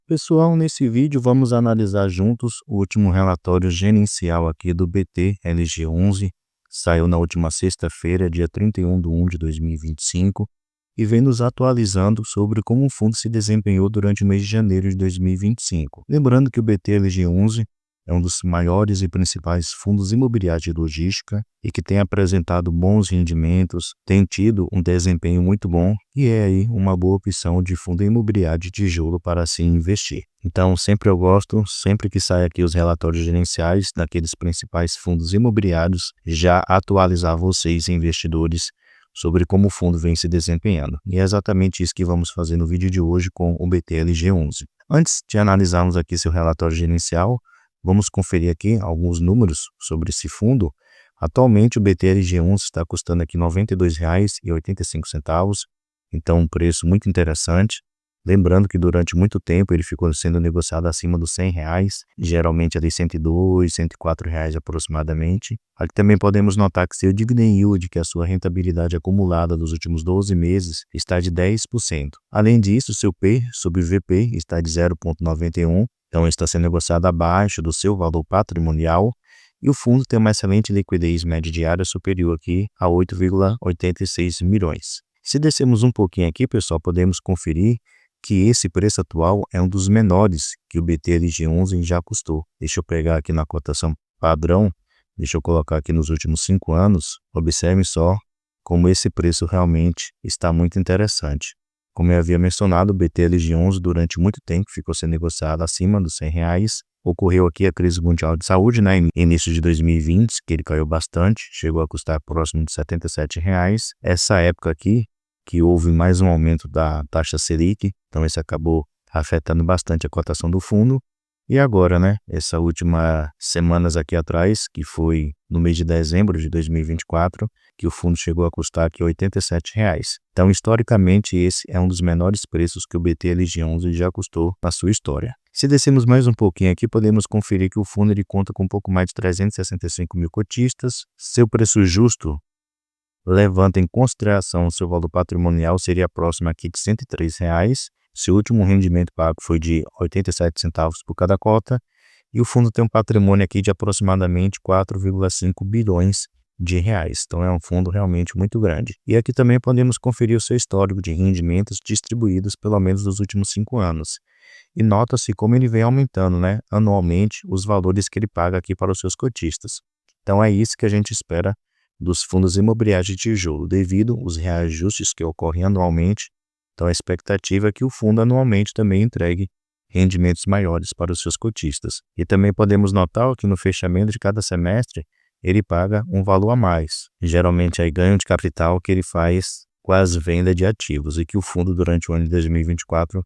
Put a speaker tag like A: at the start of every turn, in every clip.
A: Pessoal, nesse vídeo vamos analisar juntos o último relatório gerencial aqui do BT-LG11. Saiu na última sexta-feira, dia 31/1 de 2025, e vem nos atualizando sobre como o fundo se desempenhou durante o mês de janeiro de 2025. Lembrando que o BT-LG11 é um dos maiores e principais fundos imobiliários de logística e que tem apresentado bons rendimentos, tem tido um desempenho muito bom e é aí uma boa opção de fundo imobiliário de tijolo para se investir. Então, sempre eu gosto, sempre que sai aqui os relatórios gerenciais daqueles principais fundos imobiliários, já atualizar vocês, investidores, sobre como o fundo vem se desempenhando. E é exatamente isso que vamos fazer no vídeo de hoje com o BT-LG11. Antes de analisarmos aqui seu relatório gerencial, vamos conferir aqui alguns números sobre esse fundo. Atualmente o BT-LG11 está custando aqui R$ 92,85, então um preço muito interessante. Lembrando que durante muito tempo ele ficou sendo negociado acima dos R$ 100, geralmente ali R$ 102, R$ 104 aproximadamente. Aqui também podemos notar que seu dividend yield, que é a sua rentabilidade acumulada dos últimos 12 meses, está de 10%. Além disso, seu P sobre VP está de 0,91, então está sendo negociado abaixo do seu valor patrimonial. E o fundo tem uma excelente liquidez média diária superior aqui a 8,86 milhões. Se descermos um pouquinho aqui, pessoal, podemos conferir que esse preço atual é um dos menores que o BT-LG11 já custou. Deixa eu pegar aqui na cotação padrão, deixa eu colocar aqui nos últimos 5 anos, observem só como esse preço realmente está muito interessante. Como eu havia mencionado, o BT-LG11 durante muito tempo ficou sendo negociado acima dos R$ 100. Ocorreu aqui a crise mundial de saúde, né, início de 2020, que ele caiu bastante, chegou a custar próximo de R$ 77. Essa época aqui, que houve mais um aumento da taxa Selic, então isso acabou afetando bastante a cotação do fundo. E agora, né, essa última semanas aqui atrás, que foi no mês de dezembro de 2024, que o fundo chegou a custar aqui R$ 87. Então, historicamente, esse é um dos menores preços que o BT-LG11 já custou na sua história. Se descermos mais um pouquinho aqui, podemos conferir que o fundo ele conta com um pouco mais de 365 mil cotistas. Seu preço justo, levando em consideração o seu valor patrimonial, seria próximo aqui de R$ 103. Seu último rendimento pago foi de 87 centavos por cada cota. E o fundo tem um patrimônio aqui de aproximadamente 4,5 bilhões de reais. Então é um fundo realmente muito grande. E aqui também podemos conferir o seu histórico de rendimentos distribuídos pelo menos nos últimos 5 anos. E nota-se como ele vem aumentando, né, anualmente os valores que ele paga aqui para os seus cotistas. Então é isso que a gente espera dos fundos imobiliários de tijolo, devido aos reajustes que ocorrem anualmente. Então a expectativa é que o fundo anualmente também entregue rendimentos maiores para os seus cotistas. E também podemos notar que no fechamento de cada semestre ele paga um valor a mais, geralmente aí ganho de capital que ele faz com as vendas de ativos e que o fundo durante o ano de 2024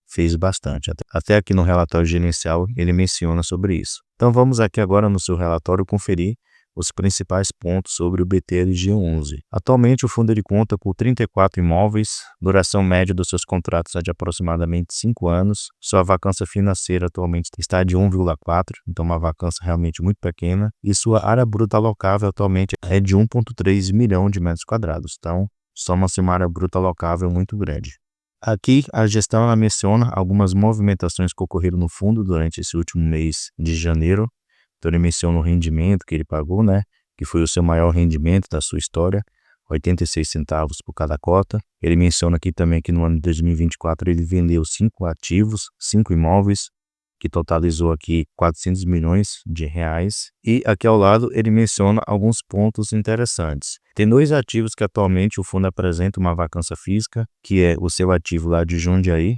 A: fez bastante. Até aqui no relatório gerencial ele menciona sobre isso. Então vamos aqui agora no seu relatório conferir os principais pontos sobre o BT-LG11. Atualmente o fundo ele conta com 34 imóveis, duração média dos seus contratos é de aproximadamente 5 anos, sua vacância financeira atualmente está de 1,4, então uma vacância realmente muito pequena, e sua área bruta alocável atualmente é de 1,3 milhão de metros quadrados, então soma-se uma área bruta alocável muito grande. Aqui a gestão ela menciona algumas movimentações que ocorreram no fundo durante esse último mês de janeiro. Então ele menciona o rendimento que ele pagou, né, que foi o seu maior rendimento da sua história, 86 centavos por cada cota. Ele menciona aqui também que no ano de 2024 ele vendeu 5 ativos, 5 imóveis, que totalizou aqui 400 milhões de reais. E aqui ao lado ele menciona alguns pontos interessantes. Tem 2 ativos que atualmente o fundo apresenta uma vacância física, que é o seu ativo lá de Jundiaí,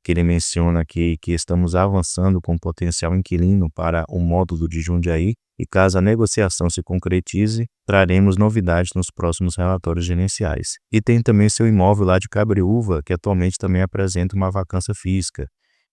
A: que ele menciona aqui que estamos avançando com potencial inquilino para o módulo de Jundiaí e caso a negociação se concretize, traremos novidades nos próximos relatórios gerenciais. E tem também seu imóvel lá de Cabreúva, que atualmente também apresenta uma vacância física.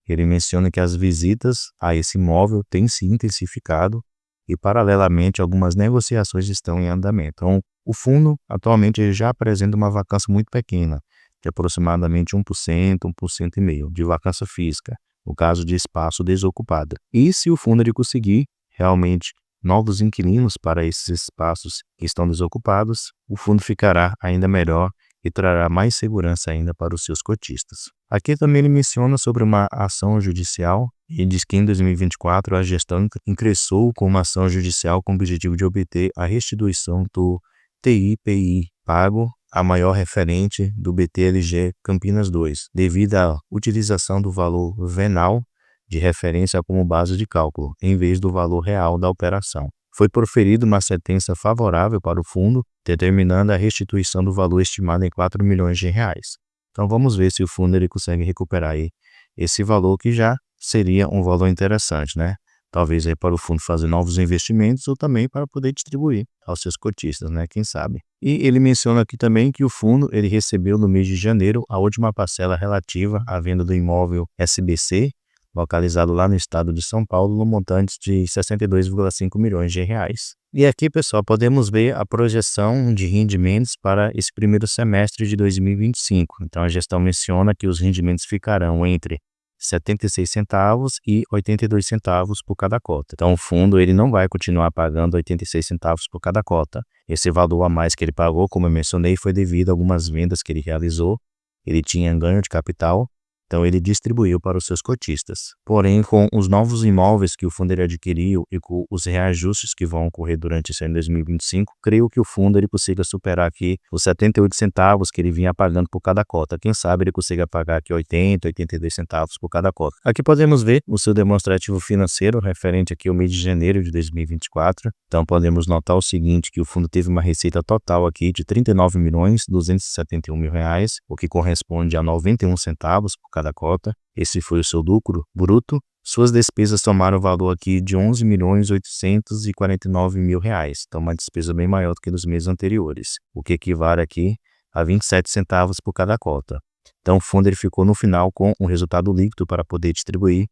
A: Ele menciona que as visitas a esse imóvel têm se intensificado e, paralelamente, algumas negociações estão em andamento. Então, o fundo atualmente ele já apresenta uma vacância muito pequena, de aproximadamente 1%, 1,5% de vacância física, no caso de espaço desocupado. E se o fundo ele conseguir realmente novos inquilinos para esses espaços que estão desocupados, o fundo ficará ainda melhor e trará mais segurança ainda para os seus cotistas. Aqui também ele menciona sobre uma ação judicial e diz que em 2024 a gestão ingressou com uma ação judicial com o objetivo de obter a restituição do TIPI pago a maior referente do BTLG Campinas 2, devido à utilização do valor venal de referência como base de cálculo, em vez do valor real da operação. Foi proferida uma sentença favorável para o fundo, determinando a restituição do valor estimado em 4 milhões de reais. Então vamos ver se o fundo ele consegue recuperar aí esse valor, que já seria um valor interessante, né? Talvez aí para o fundo fazer novos investimentos ou também para poder distribuir aos seus cotistas, né? Quem sabe? E ele menciona aqui também que o fundo ele recebeu no mês de janeiro a última parcela relativa à venda do imóvel SBC, localizado lá no estado de São Paulo, no montante de 62,5 milhões de reais. E aqui, pessoal, podemos ver a projeção de rendimentos para esse primeiro semestre de 2025. Então, a gestão menciona que os rendimentos ficarão entre 76 centavos e 82 centavos por cada cota. Então, o fundo ele não vai continuar pagando 86 centavos por cada cota. Esse valor a mais que ele pagou, como eu mencionei, foi devido a algumas vendas que ele realizou. Ele tinha ganho de capital, então ele distribuiu para os seus cotistas. Porém, com os novos imóveis que o fundo ele adquiriu e com os reajustes que vão ocorrer durante esse ano de 2025, creio que o fundo ele consiga superar aqui os 78 centavos que ele vinha pagando por cada cota. Quem sabe ele consiga pagar aqui 80, 82 centavos por cada cota. Aqui podemos ver o seu demonstrativo financeiro referente aqui ao mês de janeiro de 2024. Então podemos notar o seguinte, que o fundo teve uma receita total aqui de R$ 39.271.000 reais, o que corresponde a 91 centavos por cada cota. Esse foi o seu lucro bruto. Suas despesas tomaram o valor aqui de R$ 11.849.000 reais. Então uma despesa bem maior do que nos meses anteriores, o que equivale aqui a 27 centavos por cada cota. Então o fundo ele ficou no final com um resultado líquido para poder distribuir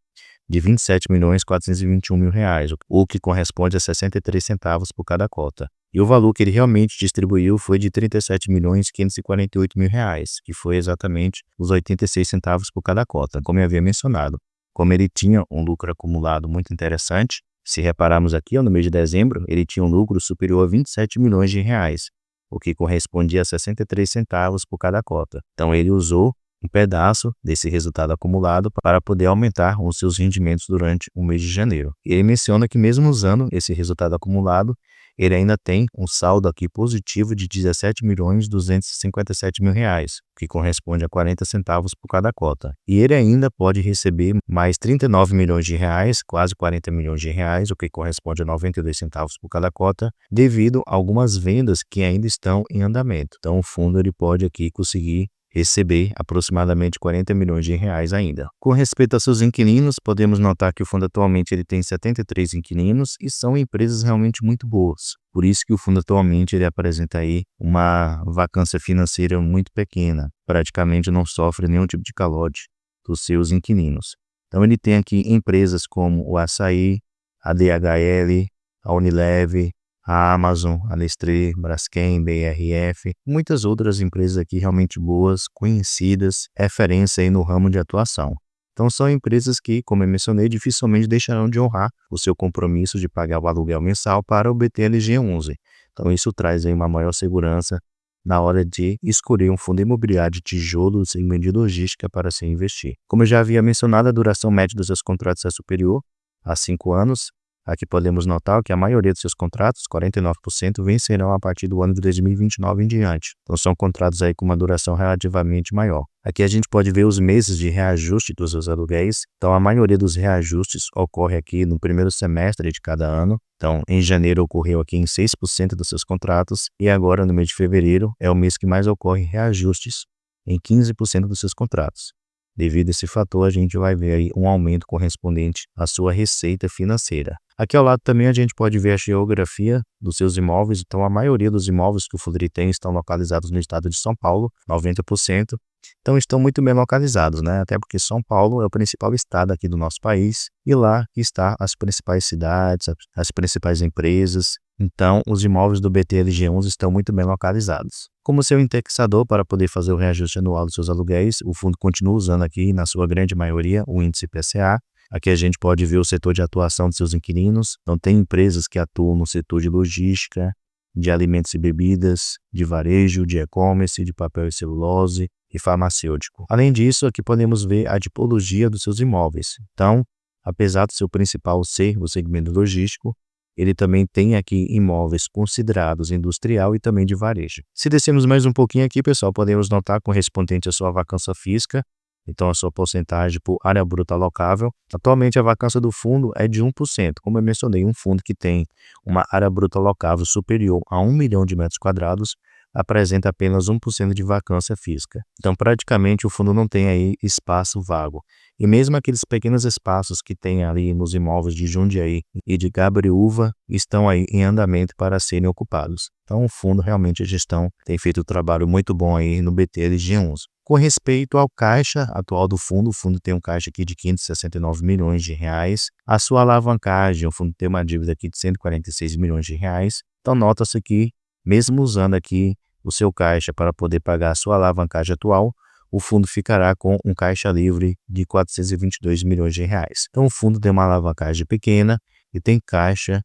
A: de R$ 27.421.000 reais, o que corresponde a 63 centavos por cada cota. E o valor que ele realmente distribuiu foi de R$ 37.548.000 reais, que foi exatamente os 86 centavos por cada cota, como eu havia mencionado. Como ele tinha um lucro acumulado muito interessante, se repararmos aqui, no mês de dezembro, ele tinha um lucro superior a 27 milhões de reais, o que correspondia a 63 centavos por cada cota. Então ele usou um pedaço desse resultado acumulado para poder aumentar os seus rendimentos durante o mês de janeiro. Ele menciona que mesmo usando esse resultado acumulado, ele ainda tem um saldo aqui positivo de R$ 17.257.000 reais, o que corresponde a 40 centavos por cada cota. E ele ainda pode receber mais 39 milhões de reais, quase 40 milhões de reais, o que corresponde a 92 centavos por cada cota, devido a algumas vendas que ainda estão em andamento. Então o fundo ele pode aqui conseguir receber aproximadamente 40 milhões de reais ainda. Com respeito aos seus inquilinos, podemos notar que o fundo atualmente ele tem 73 inquilinos e são empresas realmente muito boas. Por isso que o fundo atualmente ele apresenta aí uma vacância financeira muito pequena, praticamente não sofre nenhum tipo de calote dos seus inquilinos. Então ele tem aqui empresas como o Açaí, a DHL, a Unilever, a Amazon, a Nestlé, Braskem, BRF, muitas outras empresas aqui realmente boas, conhecidas, referência aí no ramo de atuação. Então são empresas que, como eu mencionei, dificilmente deixarão de honrar o seu compromisso de pagar o aluguel mensal para o BTLG 11. Então isso traz aí uma maior segurança na hora de escolher um fundo imobiliário de tijolo sem de logística para se investir. Como eu já havia mencionado, a duração média dos seus contratos é superior a 5 anos. Aqui podemos notar que a maioria dos seus contratos, 49%, vencerão a partir do ano de 2029 em diante. Então são contratos aí com uma duração relativamente maior. Aqui a gente pode ver os meses de reajuste dos seus aluguéis. Então a maioria dos reajustes ocorre aqui no primeiro semestre de cada ano. Então em janeiro ocorreu aqui em 6% dos seus contratos e agora no mês de fevereiro é o mês que mais ocorre reajustes em 15% dos seus contratos. Devido a esse fator, a gente vai ver aí um aumento correspondente à sua receita financeira. Aqui ao lado também a gente pode ver a geografia dos seus imóveis. Então a maioria dos imóveis que o fundo tem estão localizados no estado de São Paulo, 90%. Então estão muito bem localizados, né? Até porque São Paulo é o principal estado aqui do nosso país e lá está as principais cidades, as principais empresas. Então os imóveis do BTLG11 estão muito bem localizados. Como seu indexador para poder fazer o reajuste anual dos seus aluguéis, o fundo continua usando aqui, na sua grande maioria, o índice IPCA. Aqui a gente pode ver o setor de atuação de seus inquilinos. Então tem empresas que atuam no setor de logística, de alimentos e bebidas, de varejo, de e-commerce, de papel e celulose e farmacêutico. Além disso, aqui podemos ver a tipologia dos seus imóveis. Então, apesar do seu principal ser o segmento logístico, ele também tem aqui imóveis considerados industrial e também de varejo. Se descermos mais um pouquinho aqui, pessoal, podemos notar correspondente à sua vacância física, então a sua porcentagem por área bruta alocável. Atualmente a vacância do fundo é de 1%. Como eu mencionei, um fundo que tem uma área bruta alocável superior a 1 milhão de metros quadrados apresenta apenas 1% de vacância física. Então, praticamente, o fundo não tem aí espaço vago. E mesmo aqueles pequenos espaços que tem ali nos imóveis de Jundiaí e de Gabriúva estão aí em andamento para serem ocupados. Então, o fundo, realmente, a gestão tem feito um trabalho muito bom aí no BTLG11. Com respeito ao caixa atual do fundo, o fundo tem um caixa aqui de 569 milhões de reais. A sua alavancagem, o fundo tem uma dívida aqui de 146 milhões de reais. Então, nota-se que, mesmo usando aqui o seu caixa para poder pagar a sua alavancagem atual, o fundo ficará com um caixa livre de 422 milhões de reais. Então, o fundo tem uma alavancagem pequena e tem caixa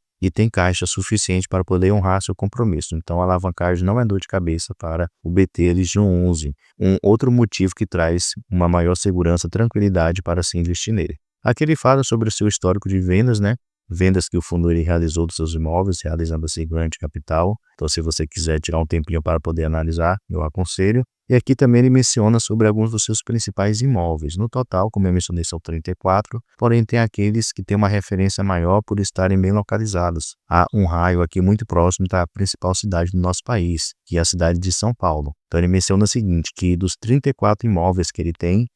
A: suficiente para poder honrar seu compromisso. Então, a alavancagem não é dor de cabeça para o BTLG11. Um outro motivo que traz uma maior segurança, tranquilidade para se investir nele. Aqui ele fala sobre o seu histórico de vendas, né? Vendas que o fundo ele realizou dos seus imóveis, realizando assim grande capital. Então, se você quiser tirar um tempinho para poder analisar, eu aconselho. E aqui também ele menciona sobre alguns dos seus principais imóveis. No total, como eu mencionei, são 34, porém tem aqueles que têm uma referência maior por estarem bem localizados. Há um raio aqui muito próximo da principal cidade do nosso país, que é a cidade de São Paulo. Então ele menciona o seguinte, que dos 34 imóveis que ele tem,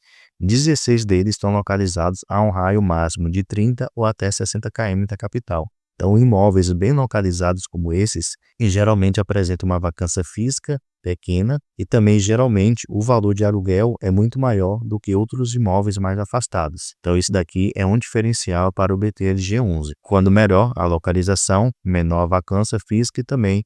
A: 16 deles estão localizados a um raio máximo de 30 ou até 60 km da capital. Então, imóveis bem localizados como esses, e geralmente apresentam uma vacância física pequena e também, geralmente, o valor de aluguel é muito maior do que outros imóveis mais afastados. Então, isso daqui é um diferencial para o BTLG11. Quando melhor a localização, menor a vacância física e também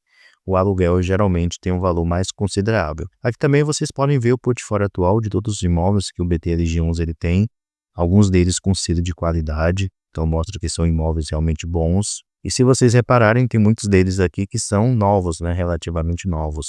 A: o aluguel geralmente tem um valor mais considerável. Aqui também vocês podem ver o portfólio atual de todos os imóveis que o BTLG11 ele tem, alguns deles com selo de qualidade, então mostra que são imóveis realmente bons. E se vocês repararem, tem muitos deles aqui que são novos, né, relativamente novos.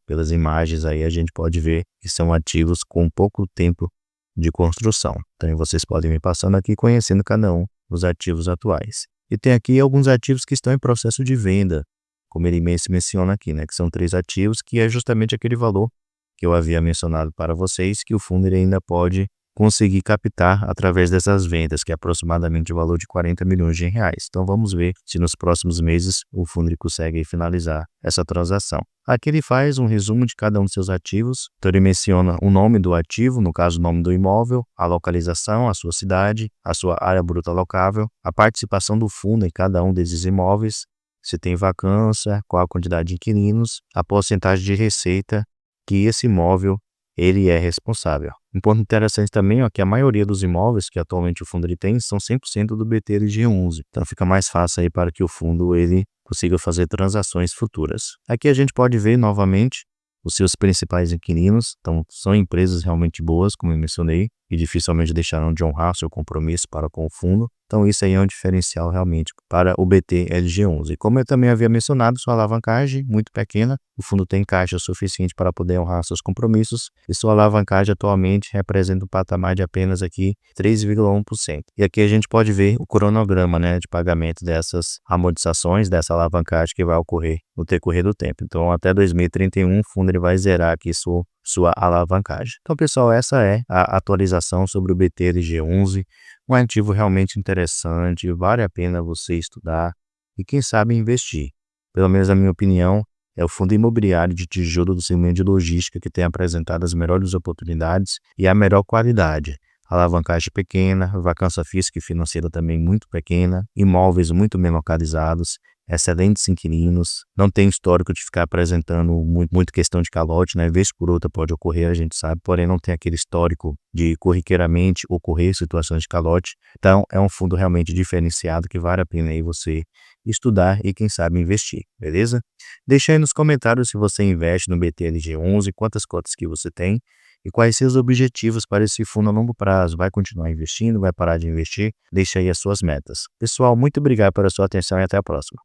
A: Pelas imagens aí a gente pode ver que são ativos com pouco tempo de construção. Então vocês podem ir passando aqui conhecendo cada um dos ativos atuais. E tem aqui alguns ativos que estão em processo de venda, como ele menciona aqui, né, que são 3 ativos, que é justamente aquele valor que eu havia mencionado para vocês, que o fundo ele ainda pode conseguir captar através dessas vendas, que é aproximadamente o valor de 40 milhões de reais. Então vamos ver se nos próximos meses o fundo ele consegue finalizar essa transação. Aqui ele faz um resumo de cada um dos seus ativos, então ele menciona o nome do ativo, no caso o nome do imóvel, a localização, a sua cidade, a sua área bruta alocável, a participação do fundo em cada um desses imóveis, se tem vacância, qual a quantidade de inquilinos, a porcentagem de receita que esse imóvel ele é responsável. Um ponto interessante também é que a maioria dos imóveis que atualmente o fundo ele tem são 100% do BTLG11. Então fica mais fácil aí para que o fundo ele consiga fazer transações futuras. Aqui a gente pode ver novamente os seus principais inquilinos. Então são empresas realmente boas, como eu mencionei, e dificilmente deixarão de honrar seu compromisso para com o fundo. Então isso aí é um diferencial realmente para o BTLG11. E como eu também havia mencionado, sua alavancagem muito pequena, o fundo tem caixa suficiente para poder honrar seus compromissos e sua alavancagem atualmente representa um patamar de apenas aqui 3,1%. E aqui a gente pode ver o cronograma, né, de pagamento dessas amortizações, dessa alavancagem que vai ocorrer no decorrer do tempo. Então até 2031 o fundo ele vai zerar aqui sua alavancagem. Então, pessoal, essa é a atualização sobre o BTLG11, um ativo realmente interessante, vale a pena você estudar e, quem sabe, investir. Pelo menos, na minha opinião, é o fundo imobiliário de tijolo do segmento de logística que tem apresentado as melhores oportunidades e a melhor qualidade. Alavancagem pequena, vacância física e financeira também muito pequena, imóveis muito bem localizados, excelentes inquilinos, não tem histórico de ficar apresentando muito questão de calote, né? Vez por outra pode ocorrer, a gente sabe, porém não tem aquele histórico de corriqueiramente ocorrer situações de calote. Então é um fundo realmente diferenciado que vale a pena aí você estudar e quem sabe investir, beleza? Deixa aí nos comentários se você investe no BTLG11, quantas cotas que você tem e quais seus objetivos para esse fundo a longo prazo. Vai continuar investindo, vai parar de investir? Deixa aí as suas metas. Pessoal, muito obrigado pela sua atenção e até a próxima.